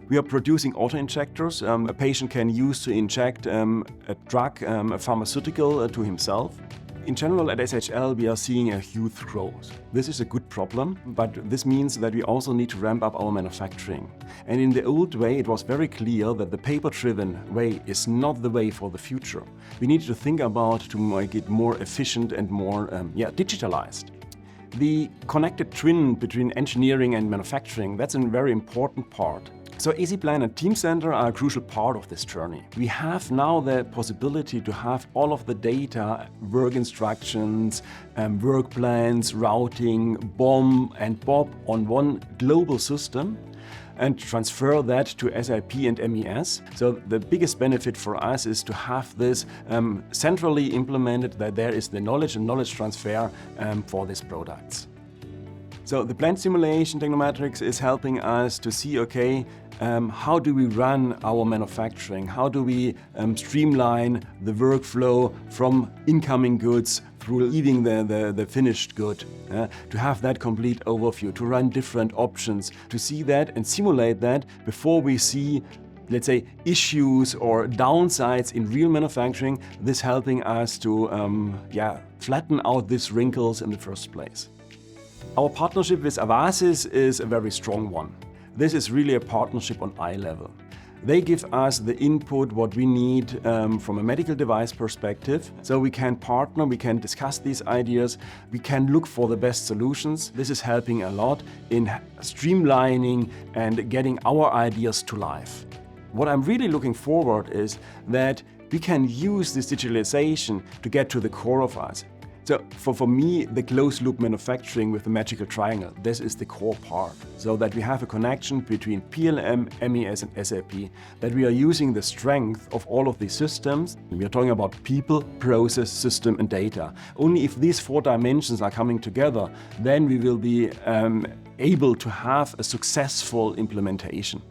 We are producing auto-injectors a patient can use to inject a drug, a pharmaceutical to himself. In general, at SHL, we are seeing a huge growth. This is a good problem, but this means that we also need to ramp up our manufacturing. And in the old way, it was very clear that the paper-driven way is not the way for the future. We need to think about to make it more efficient and more digitalized. The connected twin between engineering and manufacturing, that's a very important part. So Easy Plan and Teamcenter are a crucial part of this journey. We have now the possibility to have all of the data, work instructions, work plans, routing, BOM and Bob on one global system and transfer that to SAP and MES. So the biggest benefit for us is to have this centrally implemented, that there is the knowledge and knowledge transfer for these products. So the plant simulation technometrics is helping us to see, okay, how do we run our manufacturing? How do we streamline the workflow from incoming goods through leaving the finished good? To have that complete overview, to run different options, to see that and simulate that before we see, let's say, issues or downsides in real manufacturing. This helping us to flatten out these wrinkles in the first place. Our partnership with Avasis is a very strong one. This is really a partnership on eye level. They give us the input what we need from a medical device perspective. So we can partner, we can discuss these ideas, we can look for the best solutions. This is helping a lot in streamlining and getting our ideas to life. What I'm really looking forward is that we can use this digitalization to get to the core of us. So for me, the closed-loop manufacturing with the magical triangle, this is the core part. So that we have a connection between PLM, MES and SAP, that we are using the strength of all of these systems. We are talking about people, process, system and data. Only if these 4 dimensions are coming together, then we will be able to have a successful implementation.